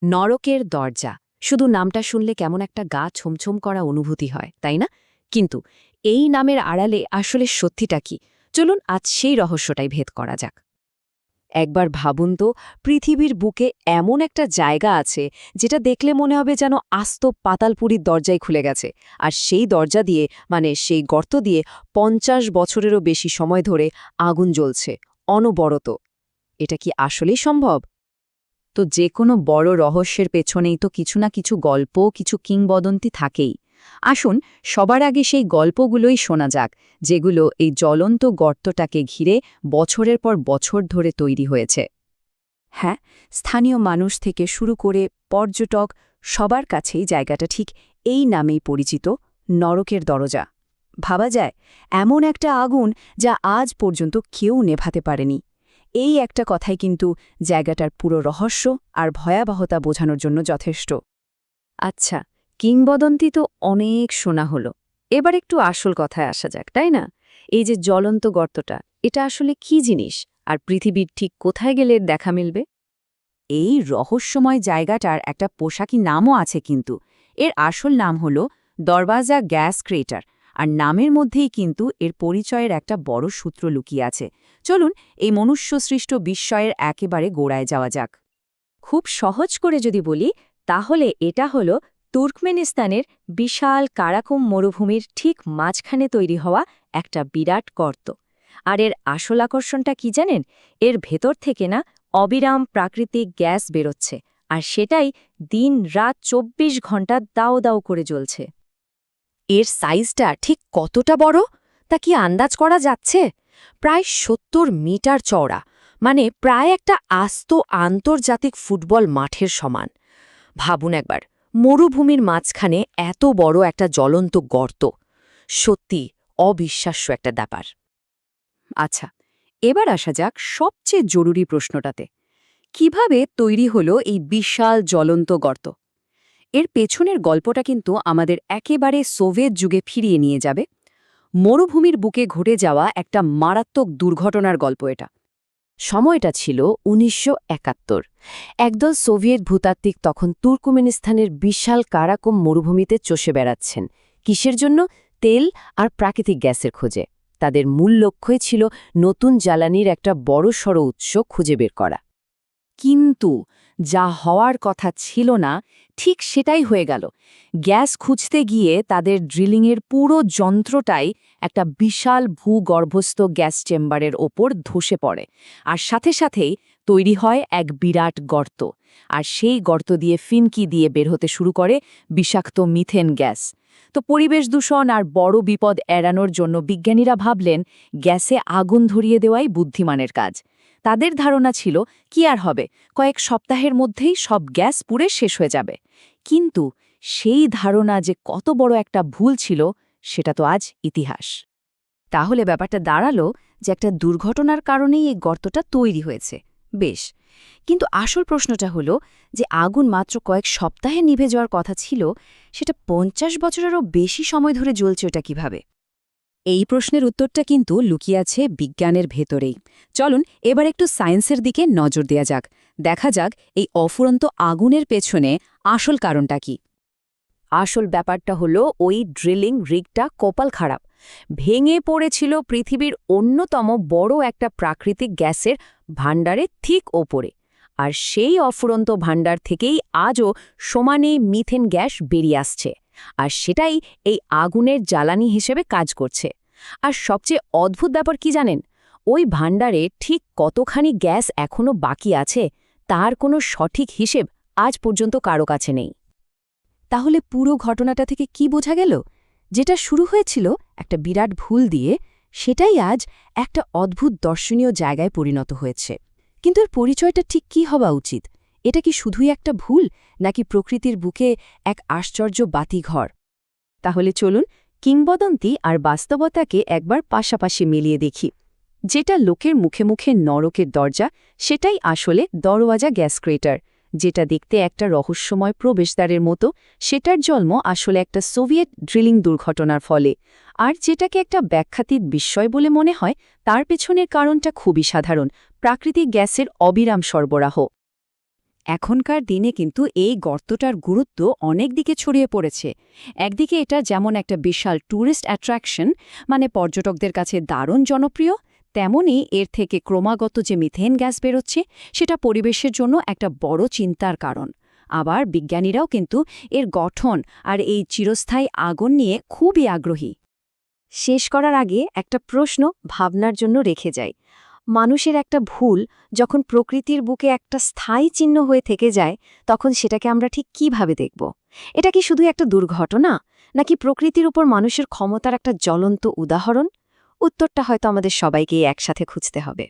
নরকের দরজা শুধু নামটা শুনলে কেমন একটা গা ছমছম করা অনুভূতি হয়, তাই না? কিন্তু এই নামের আড়ালে আসলে সত্যিটা কি? চলুন আজ সেই রহস্যটাই ভেদ করা যাক। একবার ভাবুন তো, পৃথিবীর বুকে এমন একটা জায়গা আছে যেটা দেখলে মনে হবে যেন আস্ত পাতালপুরীর দরজাই খুলে গেছে, আর সেই দরজা দিয়ে সেই গর্ত দিয়ে ৫০ বছরেরও বেশি সময় ধরে আগুন জ্বলছে অনবরত। এটা কি আসলেই সম্ভব? তো যে কোনো বড় রহস্যের পেছনেই তো কিছু না কিছু গল্প, কিছু কিংবদন্তি থাকেই। আসুন সবার আগে সেই গল্পগুলোই শোনা যাক, যেগুলো এই জ্বলন্ত গর্তটাকে ঘিরে বছরের পর বছর ধরে তৈরি হয়েছে। হ্যাঁ, স্থানীয় মানুষ থেকে শুরু করে পর্যটক, সবার কাছেই জায়গাটা ঠিক এই নামেই পরিচিত, নরকের দরজা। ভাবা যায়, এমন একটা আগুন যা আজ পর্যন্ত কেউ নেভাতে পারেনি। এই একটা কথাই কিন্তু জায়গাটার পুরো রহস্য আর ভয়াবহতা বোঝানোর জন্য যথেষ্ট। আচ্ছা, কিংবদন্তি তো অনেক শোনা হলো। এবার একটু আসল কথায় আসা যাক, তাই না? এই যে জ্বলন্ত গর্তটা, এটা আসলে কি জিনিস? আর পৃথিবীর ঠিক কোথায় গেলে এর দেখা মিলবে? এই রহস্যময় জায়গাটার একটা পোশাকি নামও আছে কিন্তু। এর আসল নাম হল দরওয়াজা গ্যাস ক্রেটার, আর নামের মধ্যেই কিন্তু এর পরিচয়ের একটা বড় সূত্র লুকিয়ে আছে। চলুন এই মনুষ্যসৃষ্ট বিস্ময়ের একেবারে গোড়ায় যাওয়া যাক। খুব সহজ করে যদি বলি, তাহলে এটা হলো তুর্কমেনিস্তানের বিশাল কারাকুম মরুভূমির ঠিক মাঝখানে তৈরি হওয়া একটা বিরাট গর্ত। আর এর আসল আকর্ষণটা কি জানেন? এর ভেতর থেকে না অবিরাম প্রাকৃতিক গ্যাস বেরোচ্ছে, আর সেটাই দিন রাত ২৪ ঘন্টা দাও দাও করে জ্বলছে। এর সাইজটা ঠিক কতটা বড় তা কি আন্দাজ করা যাচ্ছে? প্রায় ৭০ মিটার চওড়া, মানে প্রায় একটা আস্ত আন্তর্জাতিক ফুটবল মাঠের সমান। ভাবুন একবার, মরুভূমির মাঝখানে এত বড় একটা জ্বলন্ত গর্ত। সত্যি অবিশ্বাস্য একটা ব্যাপার। আচ্ছা, এবার আসা যাক সবচেয়ে জরুরি প্রশ্নটাতে। কিভাবে তৈরি হলো এই বিশাল জ্বলন্ত গর্ত? এর পেছনের গল্পটা কিন্তু আমাদের একেবারে সোভিয়েত যুগে ফিরিয়ে নিয়ে যাবে। মরুভূমির বুকে ঘটে যাওয়া একটা মারাত্মক দুর্ঘটনার গল্প এটা। সময়টা ছিল ১৯৭১। একদল সোভিয়েত ভূতাত্ত্বিক তখন তুর্কমেনিস্তানের বিশাল কারাকুম মরুভূমিতে চষে বেড়াচ্ছেন। কিসের জন্য? তেল আর প্রাকৃতিক গ্যাসের খোঁজে। তাদের মূল লক্ষ্যই ছিল নতুন জ্বালানির একটা বড়সড় উৎস খুঁজে বের করা। কিন্তু যা হওয়ার কথা ছিল না, ঠিক সেটাই হয়ে গেল। গ্যাস খুঁজতে গিয়ে তাদের ড্রিলিংয়ের পুরো যন্ত্রটাই একটা বিশাল ভূগর্ভস্থ গ্যাস চেম্বারের ওপর ধসে পড়ে, আর সাথে সাথেই তৈরি হয় এক বিরাট গর্ত। আর সেই গর্ত দিয়ে ফিনকি দিয়ে বের হতে শুরু করে বিষাক্ত মিথেন গ্যাস। তো পরিবেশ দূষণ আর বড় বিপদ এড়ানোর জন্য বিজ্ঞানীরা ভাবলেন গ্যাসে আগুন ধরিয়ে দেওয়াই বুদ্ধিমানের কাজ। তাদের ধারণা ছিল, কি আর হবে, কয়েক সপ্তাহের মধ্যেই সব গ্যাস পুড়ে শেষ হয়ে যাবে। কিন্তু সেই ধারণা যে কত বড় একটা ভুল ছিল, সেটা তো আজ ইতিহাস। তাহলে ব্যাপারটা দাঁড়ালো যে একটা দুর্ঘটনার কারণেই এই গর্তটা তৈরি হয়েছে। বেশ, কিন্তু আসল প্রশ্নটা হলো যে আগুন মাত্র কয়েক সপ্তাহে নিভে যাওয়ার কথা ছিল, সেটা ৫০ বছরেরও বেশি সময় ধরে জ্বলছে ওটা কিভাবে? এই প্রশ্নের উত্তরটা কিন্তু লুকিয়ে আছে বিজ্ঞানের ভেতরেই। চলুন এবার একটু সায়েন্সের দিকে নজর দেয়া যাক। দেখা যাক এই অফুরন্ত আগুনের পেছনে আসল কারণটা কি। আসল ব্যাপারটা হলো ওই ড্রিলিং রিগটা কপাল খারাপ। ভেঙে পড়েছিল পৃথিবীর অন্যতম বড় একটা প্রাকৃতিক গ্যাসের ভাণ্ডারের ঠিক ওপরে। আর সেই অফুরন্ত ভাণ্ডার থেকেই আজও সমানে মিথেন গ্যাস বেরিয়ে আসছে। আর সেটাই এই আগুনের জ্বালানি হিসেবে কাজ করছে। আর সবচেয়ে অদ্ভুত ব্যাপার কি জানেন? ওই ভাণ্ডারে ঠিক কতখানি গ্যাস এখনও বাকি আছে, তার কোনো সঠিক হিসেব আজ পর্যন্ত কারো কাছে নেই। তাহলে পুরো ঘটনাটা থেকে কি বোঝা গেল? যেটা শুরু হয়েছিল একটা বিরাট ভুল দিয়ে, সেটাই আজ একটা অদ্ভুত দর্শনীয় জায়গায় পরিণত হয়েছে। কিন্তু এর পরিচয়টা ঠিক কী হওয়া উচিত? এটা কি শুধুই একটা ভুল, নাকি প্রকৃতির বুকে এক আশ্চর্য বাতিঘর? তাহলে চলুন কিংবদন্তি আর বাস্তবতাকে একবার পাশাপাশি মিলিয়ে দেখি। যেটা লোকের মুখে মুখে নরকের দরজা, সেটাই আসলে দরওয়াজা গ্যাস ক্রেটার। যেটা দেখতে একটা রহস্যময় প্রবেশদ্বারের মতো, সেটার জন্ম আসলে একটা সোভিয়েত ড্রিলিং দুর্ঘটনার ফলে। আর যেটাকে একটা ব্যাখ্যাতীত বিস্ময় বলে মনে হয়, তার পেছনের কারণটা খুবই সাধারণ: প্রাকৃতিক গ্যাসের অবিরাম সরবরাহ। এখনকার দিনে কিন্তু এই গর্তটার গুরুত্ব অনেক দিকে ছড়িয়ে পড়েছে। একদিকে এটা যেমন একটা বিশাল ট্যুরিস্ট অ্যাট্রাকশন, মানে পর্যটকদের কাছে দারুণ জনপ্রিয়, তেমনই এর থেকে ক্রমাগত যে মিথেন গ্যাস বেরোচ্ছে সেটা পরিবেশের জন্য একটা বড় চিন্তার কারণ। আবার বিজ্ঞানীরাও কিন্তু এর গঠন আর এই চিরস্থায়ী আগুন নিয়ে খুবই আগ্রহী। শেষ করার আগে একটা প্রশ্ন ভাবনার জন্য রেখে যাই। মানুষের একটা ভুল যখন প্রকৃতির বুকে একটা স্থায়ী চিহ্ন হয়ে থেকে যায়, তখন সেটাকে আমরা ঠিক কিভাবে দেখব? এটা কি শুধু একটা দুর্ঘটনা, নাকি প্রকৃতির উপর মানুষের ক্ষমতার একটা জ্বলন্ত উদাহরণ? উত্তরটা হয়তো আমাদের সবাইকেই একসাথে খুঁজতে হবে।